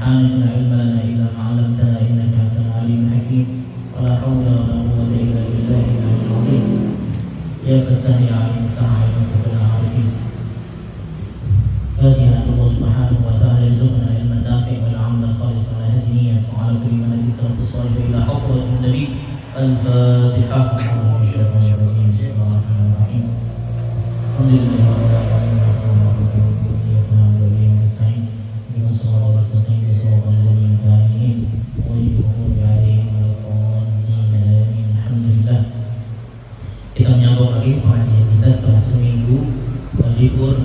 سبحانك لا علم لنا إلا ما علمتنا إنك أنت العليم الحكيم ولا حول ولا قوة إلا بالله العلي العظيم يا فتاح يا عليم افتح علينا ولا عارفين فاتحة الله سبحانه وتعالى يرزقنا العلم النافع والعمل الخالص على هذه النية وعلى كل من نبي الصلاة الصالح إلى حضرة النبي الفاتحة. بسم الله الرحمن الرحيم الحمد لله رب العالمين الرحمن الرحيم إياك نعبد وإياك نستعين اهدنا الصراط المستقيم صراط الذين أنعمت عليهم غير المغضوب عليهم ولا الضالين آمين. Alhamdulillah, kita menyambung lagi pengajian kita setelah seminggu libur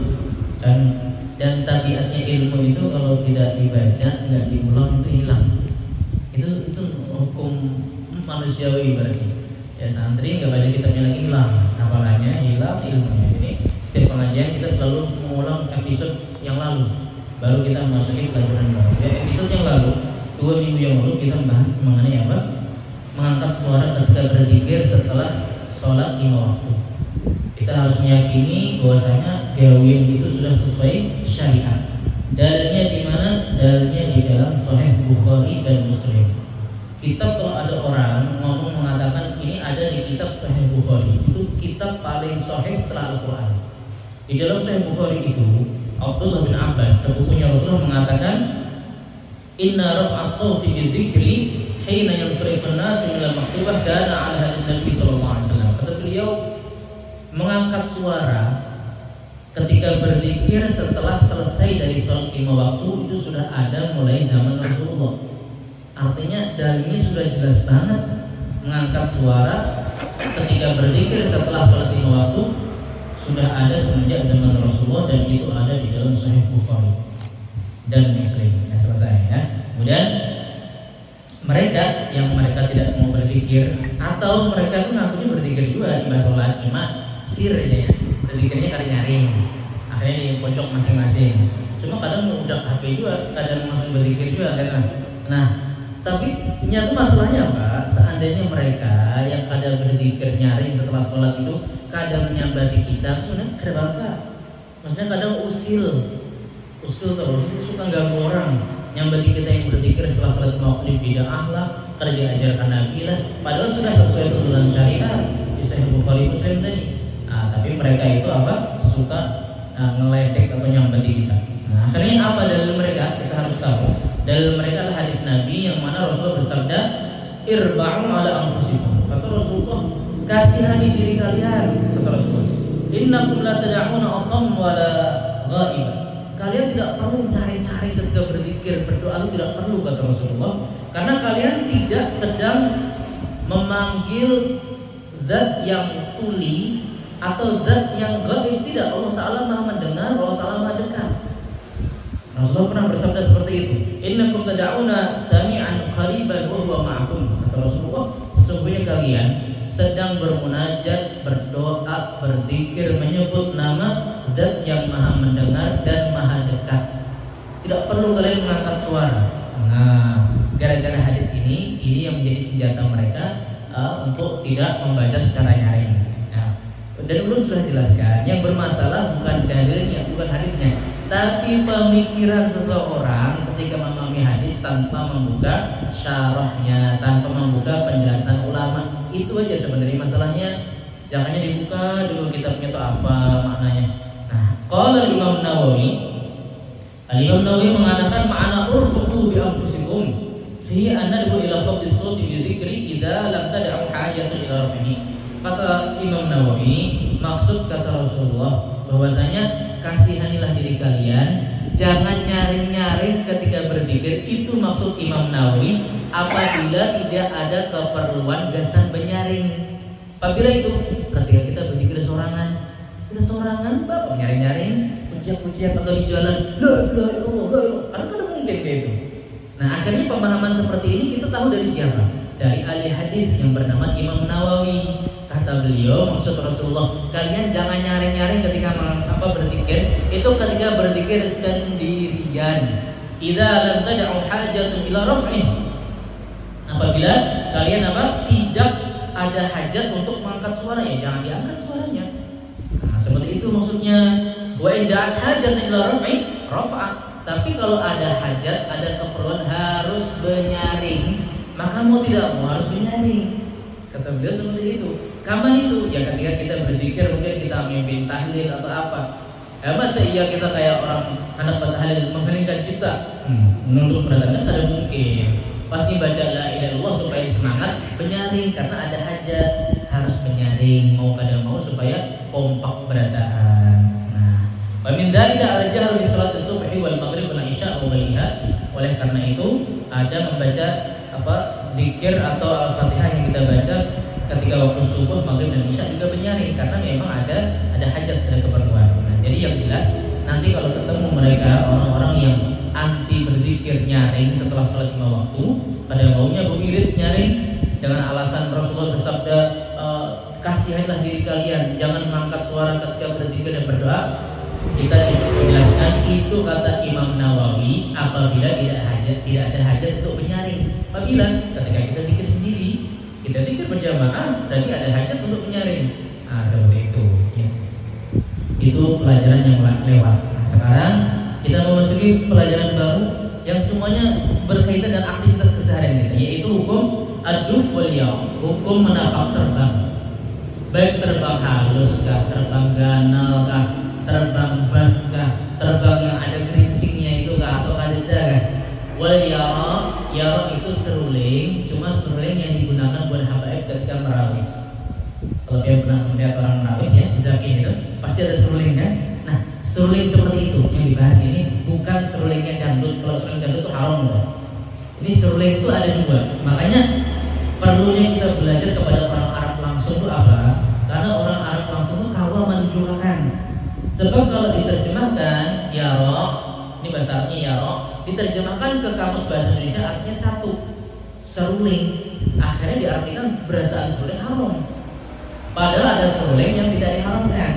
dan tabiatnya ilmu itu kalau tidak dibaca, nggak diulang itu hilang. Itu hukum manusiawi berarti. Ya santri nggak baca kitabnya lagi hilang, apalanya hilang ilmunya. Jadi setiap pengajian kita selalu mengulang episode yang lalu, baru kita masukin pelajaran baru. Ya episode yang lalu, 2 minggu yang lalu kita bahas mengenai apa? Mengangkat suara ketika berzikir setelah sholat 5 waktu. Kita harus meyakini bahwasanya gawin itu sudah sesuai syariat. Dalilnya di mana? Dalilnya di dalam Sahih Bukhari dan Muslim. Kita kalau ada orang ngomong mengatakan ini ada di kitab Sahih Bukhari, itu kitab paling sahih setelah Al-Quran. Di dalam Sahih Bukhari itu Abdullah bin Abbas sepupunya Rasulullah mengatakan inna raf'as sawti bidzikri hina yansrifun nas ila al-maktubah kana 'ala hadis Nabi sallallahu alaihi wasallam. Kata beliau, mengangkat suara ketika berzikir setelah selesai dari sholat 5 waktu itu sudah ada mulai zaman Rasulullah. Artinya dalilnya sudah jelas banget, mengangkat suara ketika berzikir setelah sholat 5 waktu sudah ada semenjak zaman Rasulullah, dan itu ada di dalam Sahih Bukhari dan Muslim. Selesai ya. Kemudian mereka yang tidak mau berzikir atau mereka tuh ngakunya berzikir juga di sholat, cuma sir aja ya, berzikirnya kali nyaring, akhirnya di pojok masing-masing. Cuma kadang udah HP juga, kadang langsung berzikir juga kan. Nah, tapi nyata masalahnya apa? Seandainya mereka yang kadang berzikir nyaring setelah sholat itu kadang menyambati kita, sebenarnya ada apa? Maksudnya kadang usil terus, suka ganggu orang, nyambati kita yang berzikir setelah sholat waktu bid'ah lah, karena diajarkan Nabi lah, padahal sudah sesuai tuntunan syariat di Sahih Bukhari Muslim tadi. Tapi mereka itu apa? Suka ngeledek atau nyambati kita. Nah, akhirnya apa dalil mereka? Kita harus tahu. Dalil mereka adalah hadis Nabi yang mana Rasulullah bersabda, "Irba'u 'ala anfusikum." Kata Rasulullah, kasihani diri kalian, kata Rasulullah. "Innakum la tad'una asam wa la ghaib." Kalian tidak perlu nyari-nyari ketika berzikir, berdoa itu tidak perlu, kata Rasulullah, karena kalian tidak sedang memanggil zat yang tuli atau zat yang gaib. Tidak, Allah Ta'ala Maha mendengar, Allah Ta'ala Maha dekat. Rasulullah pernah bersabda seperti itu, innakum tad'una sami'an qariban wa huwa ma'akum. Kata Rasulullah, sesungguhnya kalian sedang bermunajat, berdoa, berzikir, menyebut nama zat yang Maha mendengar dan Maha dekat. Tidak perlu kalian mengangkat suara. Nah, gara-gara hadis ini yang menjadi senjata mereka untuk tidak membaca secara nyaring. Dan belum sudah jelaskan, yang bermasalah bukan dalilnya, bukan hadisnya, tapi pemikiran seseorang ketika memahami hadis tanpa membuka syarahnya, tanpa membuka penjelasan ulama. Itu aja sebenarnya masalahnya. Jangannya dibuka dulu kitabnya itu apa maknanya. Nah, qala Imam Nawawi, Imam Nawawi mengatakan ma'ana urfuqu bi anfusikum fi anadbu ila khafdi sawti bi dzikri idza lam tad'u hajatun ila rafihi. Kata Imam Nawawi, maksud kata Rasulullah bahwasanya kasihanilah diri kalian, jangan nyaring-nyaring ketika berzikir. Itu maksud Imam Nawawi apabila tidak ada keperluan gasan menyaring. Apabila itu ketika kita berzikir sorangan, bapak nyaring-nyaring, pujian atau di jalan, la ilaha illallah, karena mungkin kayak itu. Nah, akhirnya pemahaman seperti ini kita tahu dari siapa? Dari ahli hadis yang bernama Imam Nawawi. Kata beliau, maksud Rasulullah, kalian jangan nyaring-nyaring ketika berzikir. Itu ketika berzikir sendirian. Idza lam tad'u hajatun ila raf'ih. Apabila kalian tidak ada hajat untuk mengangkat suaranya, jangan diangkat suaranya. Nah, seperti itu maksudnya. Wa idza hajatun ila raf'i rafa'a. Tapi kalau ada hajat, ada keperluan harus menyaring, maka mau tidak mau harus menyaring. Kata beliau seperti itu. Kapan itu? Ya ketika kita berzikir, mungkin kita mimpin tahlil atau apa. Masa iya kita kayak orang anak tahlil mengheningkan cipta? Menunduk berdatangnya tidak mungkin. Pasti baca la ilaha illallah supaya semangat menyaring, karena ada hajat harus menyaring mau kada mau supaya kompak beradaan. Wa min dzalika al-jahru bi salati subhi wal maghrib wal isya wa ghairiha. Oleh karena itu ada membaca zikir atau al-Fatihah yang kita baca ketika waktu subuh, maghrib dan isya juga menyaring karena memang ada hajat, ada keperluan. Nah, jadi yang jelas nanti kalau ketemu mereka orang-orang yang anti berzikir nyaring setelah sholat 5 waktu, pada maunya bewirid nyaring dengan alasan Rasulullah bersabda, kasihanlah diri kalian, jangan mengangkat suara ketika berzikir dan berdoa. Kita jelaskan itu kata Imam Nawawi apabila tidak ada hajat untuk menyaring. Apabila ketika kita zikir sendiri, kita zikir berjamaah, berarti ada hajat untuk menyaring. Nah, seperti itu. Ya. Itu pelajaran yang lewat. Nah, sekarang kita memasuki pelajaran baru yang semuanya berkaitan dengan aktivitas keseharian kita, yaitu hukum ad-duf wal yaw, hukum menapak terbang. Baik terbang halus kah, terbang ganal kah, terbang bas kah, terbang yang ada gerincingnya itu kah, atau kada kah. Wal yara itu seruling, cuma seruling yang digunakan buat habaib ketika merawis. Kalau dia pernah melihat orang merawis ya, zakin itu pasti ada seruling kan. Nah, seruling seperti itu yang dibahas ini bukan serulingnya dangdut. Kalau seruling dangdut itu haram loh. Ini seruling itu ada dua. Makanya perlunya kita belajar kepada orang Arab langsung itu apa? Karena orang Arab langsung itu kawal menunjukkan. Sebab kalau diterjemahkan yara, ini bahasa Arabnya yara, diterjemahkan ke kamus bahasa Indonesia artinya satu, seruling. Akhirnya diartikan berataan seruling haram. Padahal ada seruling yang tidak diharamkan.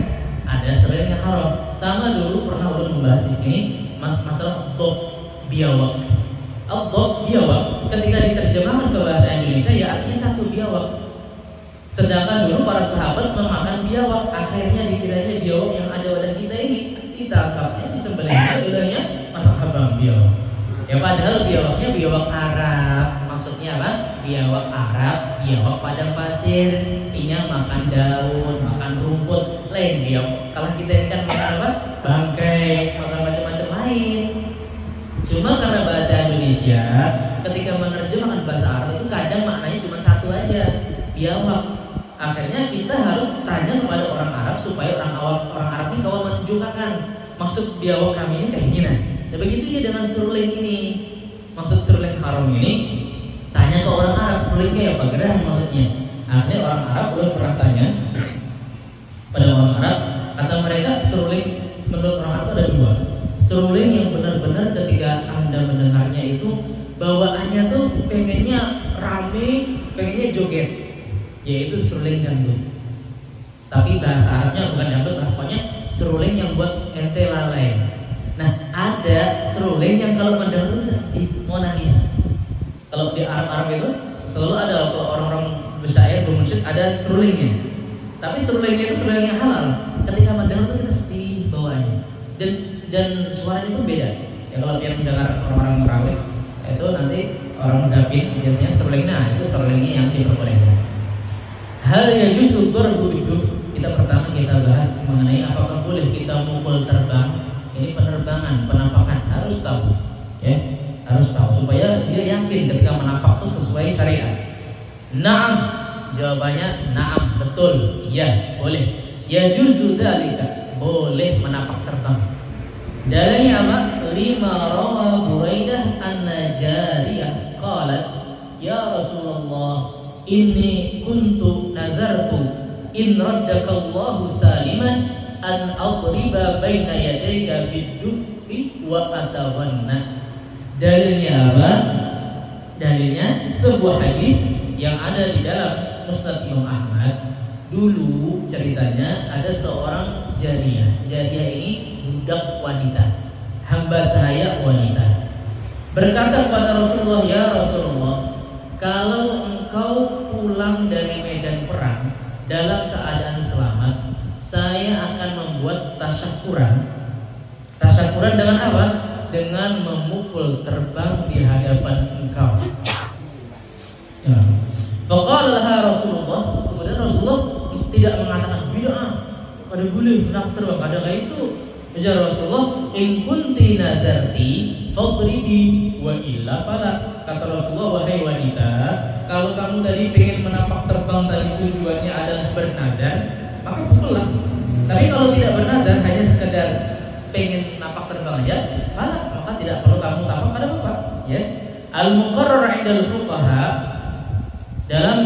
Ada seruling yang haram. Sama dulu pernah ulun membahas di sini masalah dhab biawak. Dhab biawak ketika diterjemahkan ke bahasa Indonesia ya artinya satu, biawak. Sedangkan dulu para sahabat memakan biawak, akhirnya dikiranya biawak yang ada pada kita ini ditangkapnya, disembelihnya, bilangnya masak kebang biawak. Ya padahal biawaknya biawak Arab. Maksudnya apa? Biawak Arab, biawak padang pasir, artinya makan daun, makan rumput, lain biawak. Kalau kita ini kan makan apa? Bangkai, makan macam-macam lain. Cuma karena bahasa Indonesia ketika menerjemahkan bahasa Arab itu kadang maknanya cuma satu aja, biawak. Akhirnya kita harus tanya kepada orang Arab supaya orang Arab ini kawal menunjukkan maksud biawak kami ini kayak gini. Nah begitu dia dengan seruling ini, maksud seruling haram ini, tanya ke orang Arab serulingnya apa gerah maksudnya. Akhirnya orang Arab belum pernah tanya pada orang Arab, kata mereka seruling menurut orang Arab ada dua. Seruling yang benar-benar ketika Anda mendengarnya itu bawaannya tuh pengennya rame, pengennya joget, yaitu seruling dangdut. Tapi bahasa Arabnya bukan dangdut, pokoknya seruling yang buat ente lalai. Nah, ada seruling yang kalau mendengar itu sedih, mau nangis. Kalau di Arab itu selalu ada waktu orang-orang bersair, bermusik, ada serulingnya. Tapi serulingnya itu seruling yang halal. Ketika mendengar itu kita sedih bawaannya. Dan suaranya pun beda. Ya kalau yang mendengar orang-orang merawis, itu nanti orang zabin biasanya serulingnya, itu serulingnya yang diperbolehkan. Hal yang justru berbuduf. Pertama kita bahas mengenai apakah boleh kita mukul terbang. Ini penerbangan, penampakan harus tahu, ya harus tahu supaya dia yakin ketika menapak itu sesuai syariat. Naam, jawabannya naam, betul, ya boleh. Ya juzu dzalika, boleh menapak terbang. Dalilnya apa? Lima rawa Buraidah an-Najariyah qalat ya Rasulullah inni kuntu nadartu in raddakallahu saliman an adriba baina yadayka bid-duffi wa atawanna. Dalilnya apa? Dalilnya sebuah hadis yang ada di dalam Musnad Imam Ahmad. Dulu ceritanya ada seorang jariyah. Jariyah ini budak wanita, hamba sahaya wanita. Berkata kepada Rasulullah, ya Rasulullah, kalau engkau pulang dari medan perang dalam keadaan selamat, saya akan membuat tasyakuran. Tasyakuran dengan apa? dengan memukul terbang di hadapan engkau. Ya. Faqala Rasulullah, kemudian Rasulullah tidak mengatakan bid'ah, kada boleh nak terbang, kada kayak itu. Ya Rasulullah, in kunti nadarti fadribi wa illa fala. Kata Rasulullah, wahai wanita, kalau kamu tadi pengen menapak terbang tadi tujuannya adalah bernadar, maka pukullah. Tapi kalau tidak bernadar, hanya sekedar pengen napak terbang aja, fala, maka tidak perlu kamu tapak, kada apa-apa. Ya. Al-muqarrar 'indal fuqaha, dalam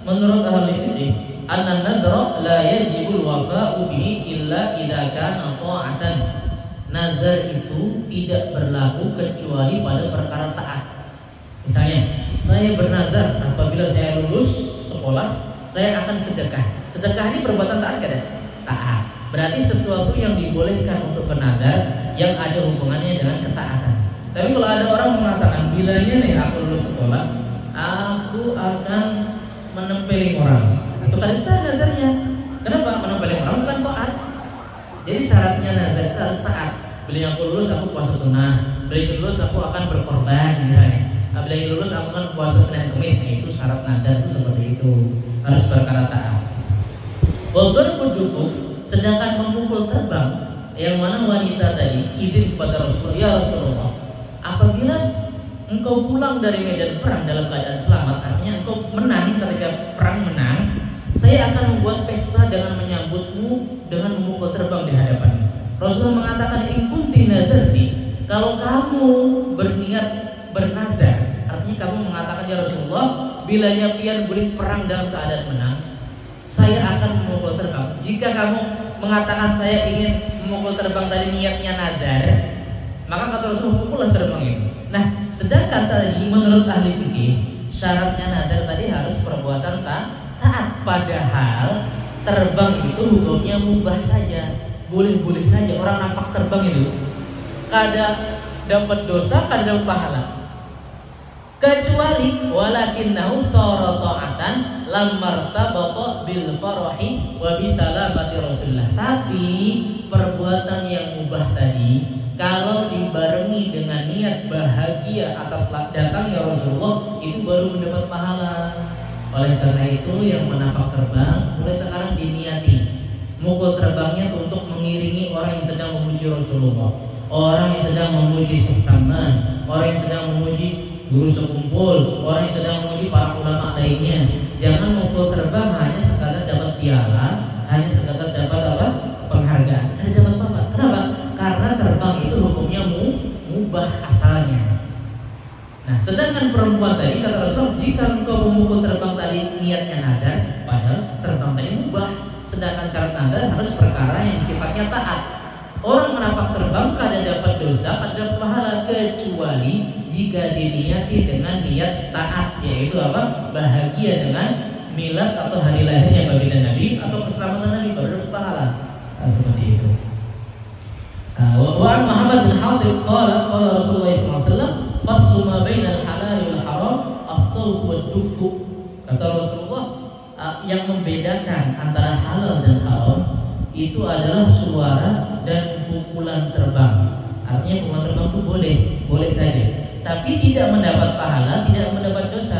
menurut ahli fikih, anna nadra la yajibul wafa'u bihi illa idza kana ta'atan. Nazar itu tidak berlaku kecuali pada perkara taat. Misalnya, saya bernazar apabila saya lulus sekolah, saya akan sedekah. Sedekah ini perbuatan taat kan? Taat. Berarti sesuatu yang dibolehkan untuk bernazar yang ada hubungannya dengan ketaatan. Tapi kalau ada orang mengatakan, bilanya nih aku lulus sekolah, aku akan menempeli orang. Itu kan sah nazarnya. Kenapa? Menempeli orang bukan taat. Jadi syaratnya nazar itu harus taat. Bila aku lulus aku puasa sunnah. Bila lulus aku akan berkorban misalnya. Bila lulus aku akan puasa Senin Kamis. Itu syarat nazar itu seperti itu. Harus perkara taat. Wadzarbud dufuf, sedangkan memukul terbang, yang mana wanita tadi izin kepada Rasulullah, ya Rasulullah, apabila engkau pulang dari medan perang dalam keadaan selamat, artinya engkau menang ketika perang menang, saya akan membuat pesta dengan menyambutmu dengan memukul terbang di hadapanmu. Rasulullah mengatakan, in kunti nadarti, kalau kamu berniat bernadar, artinya kamu mengatakan, ya Rasulullah, bila pian boleh perang dalam keadaan menang, saya akan memukul terbang. Jika kamu mengatakan saya ingin memukul terbang tadi niatnya nadar, maka kata Rasulullah, pukullah terbang itu. Nah, sedangkan tadi menurut ahli fikih, syaratnya nadar tadi harus perbuatan taat. Padahal terbang itu hukumnya mubah saja, boleh-boleh saja. Orang nampak terbang itu kada dapat dosa, kada dapat pahala, kecuali walakinnahu sara ta'atan lam martabata bil farahi wa bi salamati Rasulullah. Tapi perbuatan yang mubah tadi kalau dibarengi dengan niat bahagia atas datangnya Rasulullah, itu baru mendapat pahala. Oleh karena itu yang menapak terbang mulai sekarang diniati mukul terbangnya untuk mengiringi orang yang sedang memuji Rasulullah, orang yang sedang memuji Saman, orang yang sedang memuji guru sekumpul, orang yang sedang memuji para ulama lainnya. Jangan mukul terbang hanya sekadar dapat piala, hanya sekadar dapat apa? Penghargaan. Tidak dapat apa? Kenapa? Karena terbang itu hukumnya mubah asalnya. Nah, sedangkan perempuan tadi kata Rasul, jika engkau memukul terbang tadi niatnya nadar, padahal terbang tadi mubah. Sedangkan syarat nadar harus perkara yang sifatnya taat. Orang menapak terbang kada dapat dosa, kada dapat pahala, kecuali jika diniati dengan niat taat, yaitu apa? Bahagia dengan milad atau hari lahirnya baginda Nabi atau keselamatan Nabi, baru dapat pahala. Nah, seperti itu. Wa Muhammad bin Hatib qala Rasulullah SAW, faslu ma bainal halal wal haram as-sawt wad dufu. Kata Rasulullah, yang membedakan antara halal dan haram itu adalah suara dan pukulan terbang. Artinya pukulan terbang itu boleh saja, tapi tidak mendapat pahala, tidak mendapat dosa,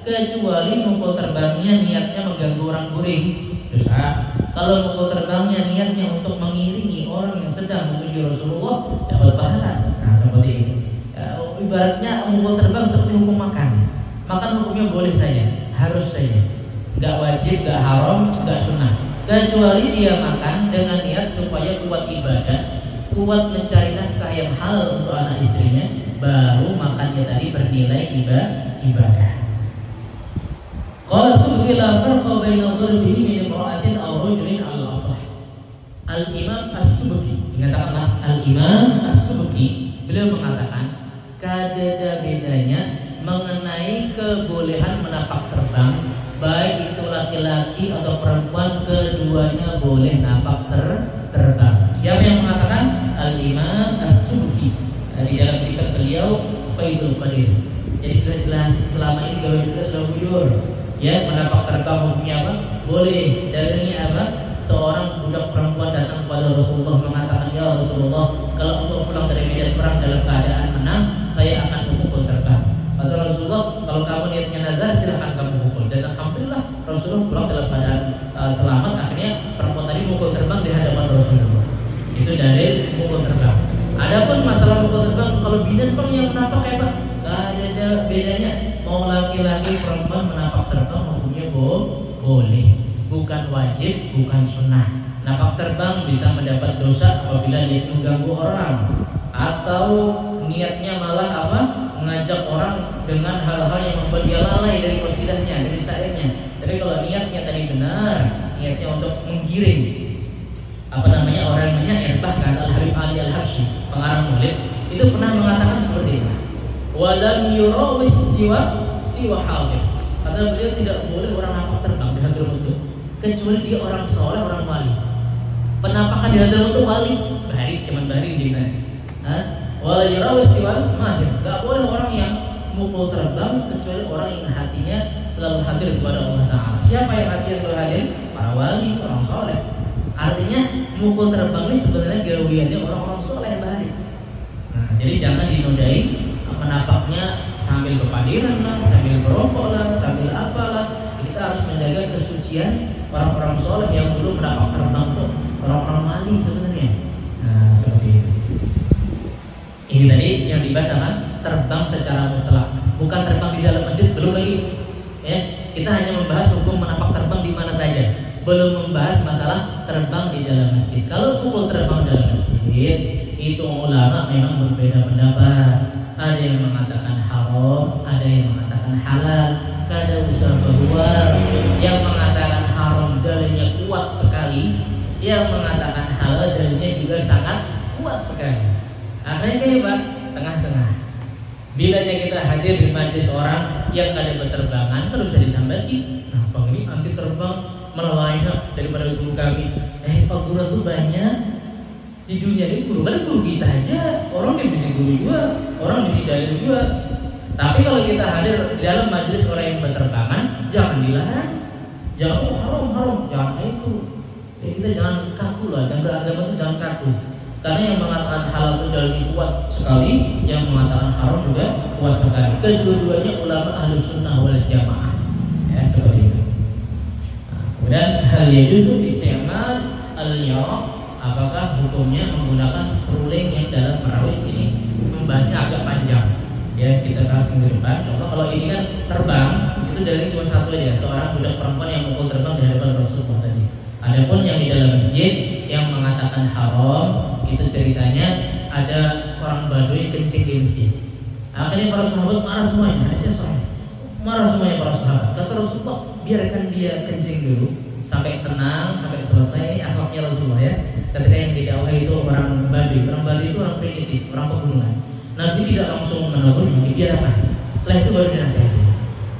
kecuali mukul terbangnya niatnya mengganggu orang guring, dosa. Kalau mukul terbangnya niatnya untuk mengiringi orang yang sedang memuji Rasulullah, dapat pahala. Nah, seperti itu. Ibaratnya mukul terbang seperti hukum makan. Makan hukumnya boleh saja, harus saja, nggak wajib, nggak haram, nggak sunnah. Kecuali dia makan dengan niat supaya kuat ibadah, kuat mencari nafkah yang halal untuk anak istrinya, baru makannya tadi bernilai ibadah. Qala subhi la farqa baina dharbihi min imra'atin aw rajulin al-asah. Al-Imam As-Subki, mengatakanlah Al-Imam As-Subki, beliau mengatakan kada bedanya mengenai kebolehan menapak terbang, baik itu laki-laki atau perempuan, keduanya boleh napak terbang. Siapa yang mengatakan? Al-Imam As-Subki. Di dalam kitab beliau Faidul Qadir. Jadi sudah jelas selama ini kalau kita sudah bujur. Ya, menapak terbang hukumnya apa? Boleh. Dalilnya apa? Seorang budak perempuan datang kepada Rasulullah mengatakan, ya Rasulullah, kalau untuk pulang dari medan perang dalam keadaan menang, saya akan memukul terbang. Kata Rasulullah, kalau kamu niatnya nazar, silahkan kamu pukul. Dan alhamdulillah Rasulullah pulang dalam keadaan selamat. Akhirnya perempuan tadi mukul terbang di hadapan Rasulullah. Itu dalil mukul terbang. Adapun masalah mukul terbang, kalau binatang yang menapak kayak Pak, gak ada bedanya. Mau laki-laki perempuan menapak terbang hukumnya boleh, bukan wajib, bukan sunnah. Napak terbang bisa mendapat dosa apabila dia mengganggu orang, atau niatnya malah apa? Mengajak orang dengan hal-hal yang membuat dia lalai dari qasidahnya, dari syairnya. Tapi kalau niatnya tadi benar, niatnya untuk menggiring orang namanya Irbah kan Al-Habib Ali Al-Habsyi, pengarang Maulid, itu pernah mengatakan seperti ini. Walam yurawis siwa hadir. Kata beliau tidak boleh orang napak terbang di Hadramaut kecuali dia orang soleh, orang wali. Penampakan di Hadramaut itu wali, bahari, cuman bahari jina. Wala yurawis siwa mahir. Gak boleh orang yang mukul terbang kecuali orang yang hatinya selalu hadir kepada Allah Ta'ala. Siapa yang hatinya selalu hadir? Para wali, orang soleh. Artinya mukul terbang ini sebenarnya gawiannya orang-orang soleh bahari. Jadi jangan dinodai menapaknya sambil berpadiran lah, sambil berokok lah, sambil apalah. Kita harus menjaga kesucian orang-orang soleh yang dulu menapak terbang tuh orang-orang wali sebenarnya. Nah seperti itu. Ini tadi yang dibahas apa? Terbang secara mutlak, bukan terbang di dalam masjid, belum lagi. Ya, kita hanya membahas hukum menapak terbang di mana saja, belum membahas masalah terbang di dalam masjid. Kalau pukul terbang dalam masjid, itu ulama memang berbeda pendapat. Ada yang mengatakan haram, ada yang mengatakan halal. Kada usah bahwa yang mengatakan haram dalilnya kuat sekali, yang mengatakan halal dalilnya juga sangat kuat sekali. Akhirnya kayak Pak, tengah-tengah. Bilanya kita hadir di majlis orang yang kada berterbangan, terus bisa disambati. Nah, Pak ini anti terbang melalainya daripada guru kami. Pak guru itu banyak di dunia ini, guru kan guru kita aja. Orang yang bisa guru juga, orang bisa dalil juga. Tapi kalau kita hadir di dalam majlis orang yang berterbangan, jangan dilarang. Jangan haram, jangan kayak itu. Ya, kita jangan kaku lah, dan beragama itu jangan kaku. Karena yang mengatakan halal itu dalilnya kuat sekali, yang mengatakan haram juga kuat sekali. Kedua-duanya ulama ahlus sunnah wal jamaah. Ya seperti itu. Kemudian hal yajuzu isti'mal al-yaraq, apakah hukumnya menggunakan seruling yang dalam merawis? Ini membahasnya agak panjang. Ya kita bahas minggu depan. Contoh kalau ini kan terbang, itu dari cuma satu aja, seorang budak perempuan yang mukul terbang di hadapan Rasulullah tadi. Adapun yang di dalam masjid yang mengatakan haram, itu ceritanya ada orang Baduy kencing di masjid. Akhirnya para sahabat marah semuanya. Marah semuanya para sahabat. Kata Rasulullah, biarkan dia kencing dulu sampai tenang, sampai selesai. Akhlaknya Rasulullah ya. Ketika yang didakwahi itu orang Baduy. Orang Baduy itu orang primitif, orang pegunungan. Nabi tidak langsung menegur, dibiarkan. Setelah itu baru dinasihati.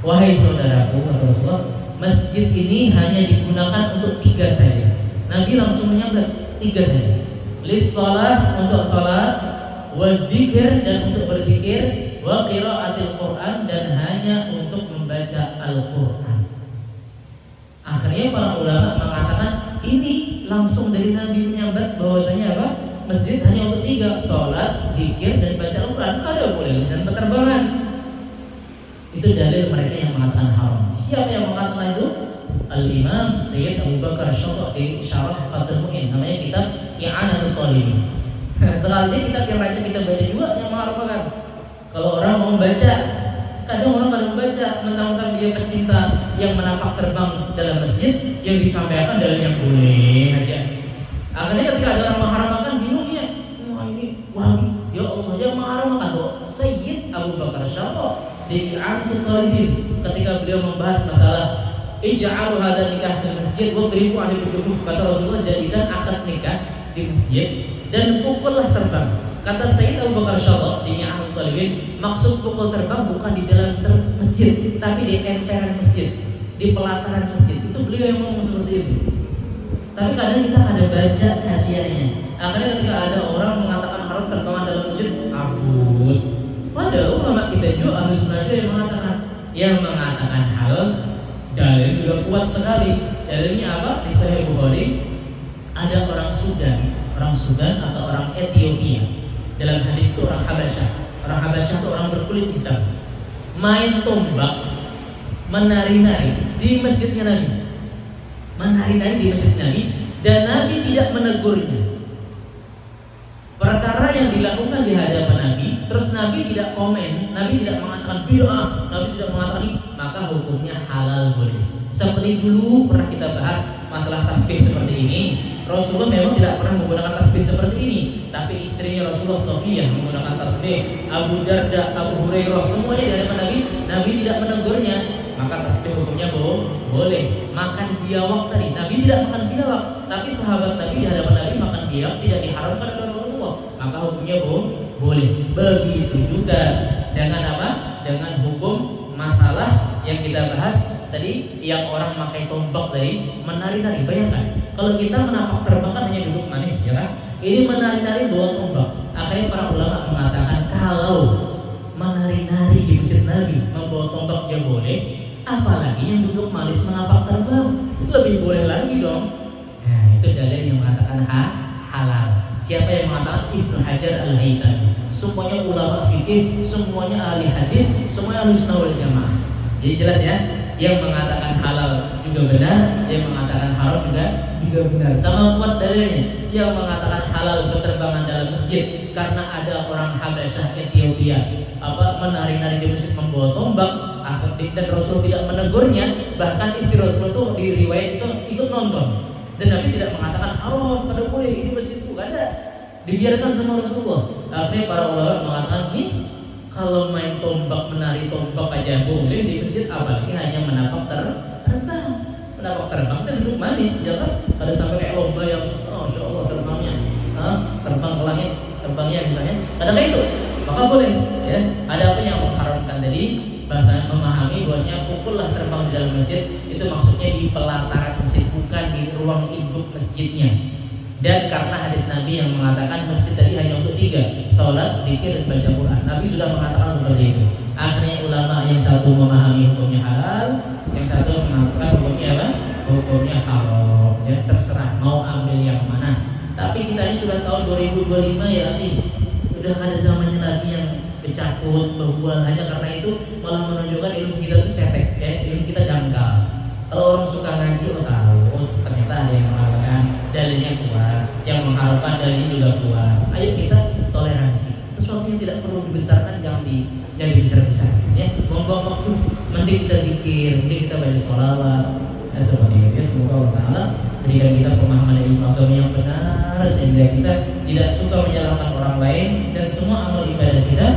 Wahai saudaraku, kata Rasulullah, masjid ini hanya digunakan untuk 3 saja. Nabi langsung menyambat 3 saja. Lis-shalah, untuk salat, wa dzikir, dan untuk berzikir, wa qiraatil Quran, dan hanya untuk membaca Al-Quran. Akhirnya para ulama mengatakan ini langsung dari Nabi menyambat bahwasanya apa? Masjid hanya untuk 3, salat, dzikir, dan baca Al-Quran. Kada boleh lisan penerbangan. Itu dalil mereka yang mengatakan haram. Siapa yang mengatakan itu? Al-Imam Sayyid Abu Bakar Syatibi di Syarah Fathul Mu'in, namanya kitab I'anatul Talibin. Selanjutnya kitab yang baca kita baca juga yang mengharapkan. Kalau orang mau membaca, kadang orang tidak membaca, mentang-mentang dia pecinta yang menapak terbang dalam masjid, yang disampaikan dalil yang boleh aja. Akhirnya ketika ada orang mengharamkan, bingung ya, wah ini wali, ya Allah yang mengharamkan tuh Sayyid Abu Bakar Syatibi di I'anatul Talibin ketika beliau membahas masalah ij'alu hadza nikah fil masjid wa dribu ahli al-quduf. Kata Rasulullah, jadikan akad nikah di masjid dan pukullah terbang. Kata Sayyid Abu Bakar Syatibi di I'anatul Talibin, maksud pukul terbang bukan di dalam masjid, tapi di emperan masjid, di pelataran masjid. Itu beliau yang ngomong seperti itu. Tapi kadang kita ada baca khasiatnya. Akhirnya ketika ada orang mengatakan haram terbangan dalam masjid, abud. Padahal ulama kita juga ahlus sunnah yang mengatakan halal, dalil juga kuat sekali. Dalilnya apa? Di Sahih Bukhari ada orang Sudan. orang Sudan atau orang Ethiopia. Dalam hadis itu orang Habasyah. Orang Habasyah itu orang berkulit hitam. Main tombak, menari-nari di masjidnya Nabi. Menari-nari di masjid Nabi dan Nabi tidak menegurnya. Perkara yang dilakukan di hadapan Nabi, terus Nabi tidak komen, Nabi tidak mengatakan bid'ah, Nabi tidak mengatakan ini, maka hukumnya halal boleh. Seperti dulu pernah kita bahas masalah tasbih seperti ini. Rasulullah memang tidak pernah menggunakan tasbih seperti ini, tapi istrinya Rasulullah Sofiyah menggunakan tasbih. Abu Darda, Abu Hurairah, semuanya di hadapan Nabi, Nabi tidak menegurnya. Maka tasbih hukumnya boleh. Makan biawak tadi, Nabi tidak makan biawak, tapi sahabat Nabi di hadapan Nabi makan biawak tidak diharamkan oleh Rasulullah, maka hukumnya boleh. Begitu juga dengan apa? Dengan hukum masalah yang kita bahas tadi, yang orang pakai tombak tadi, menari-nari. Bayangkan kalau kita menapak terbang kan hanya duduk manis, ya kan? Ini menari-nari bawa tombak. Akhirnya para ulama mengatakan kalau menari-nari di masjid Nabi membawa tombak dia boleh, apalagi yang duduk manis menapak terbang, lebih boleh lagi dong. Nah, itu dalil yang mengatakan halal. Siapa yang mengatakan? Ibnu Hajar Al-Haytami. Semuanya ulama fikih, semuanya ahli hadis, semuanya ahli sunnah wal jamaah. Jadi jelas ya, yang mengatakan halal juga benar, yang mengatakan haram juga benar. Sama kuat dalilnya. Yang mengatakan halal berterbangan dalam masjid karena ada orang Habasyah Ethiopia menari-nari di masjid membawa tombak, dan Rasul tidak menegurnya. Bahkan istri Rasul itu di riwayat itu ikut nonton. Dan Nabi tidak mengatakan haram, pada boleh ini masjid, bukan ada, dibiarkan sama Rasulullah. Akhirnya para ulama mengatakan nih, kalau main tombak, menari tombak aja boleh di masjid, apalagi hanya menapak terbang. Menapak terbang dan duduk manis, ya kan? Ada sampai kayak lomba yang, Masya Allah terbangnya, terbang ke langit, terbangnya misalnya. Kadang itu, maka boleh. Ya. Ada apa yang mengharamkan tadi? Bahasa memahami bahwasanya pukullah terbang di dalam masjid itu maksudnya di pelataran masjid, bukan di ruang induk masjidnya. Dan karena hadis Nabi yang mengatakan masjid tadi hanya untuk 3, sholat, zikir, dan baca Quran. Nabi sudah mengatakan seperti itu. Akhirnya ulama yang satu memahami hukumnya halal, yang satu mengatakan hukumnya apa? Hukumnya haram. Ya, terserah mau ambil yang mana. Tapi kita ini sudah tahun 2025 ya, sudah ada zamannya lagi yang bercakut, berbual. Hanya karena itu malah menunjukkan ilmu kita itu cetek, ya, ilmu kita dangkal. Kalau orang suka ngaji, tahu, ternyata ada yang mengatakan dalilnya kuat, yang mengharapkan dalilnya juga kuat. Ayo kita toleransi. Sesuatu yang tidak perlu dibesarkan jangan dibesar-besar. Ya, buang-buang waktu. Mending kita zikir, mending kita baca sholawat. Ya, seperti itu. Ya, semoga Allah Taala berikan kita pemahaman ilmu agama yang benar, sehingga kita tidak suka menyalahkan orang lain dan semua amal ibadah kita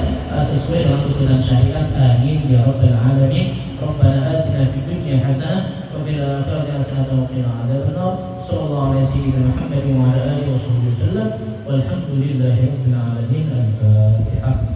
sesuai dengan tuntunan syariat. Amin ya rabbal alamin. Rabbana atina fid dunya hasanah wa fil akhirati hasanah wa qina adzabannar. Sallallahu alaihi wasallam Muhammad wa ala alihi wasallam. Walhamdulillahi rabbil alamin. Al-Fatihah.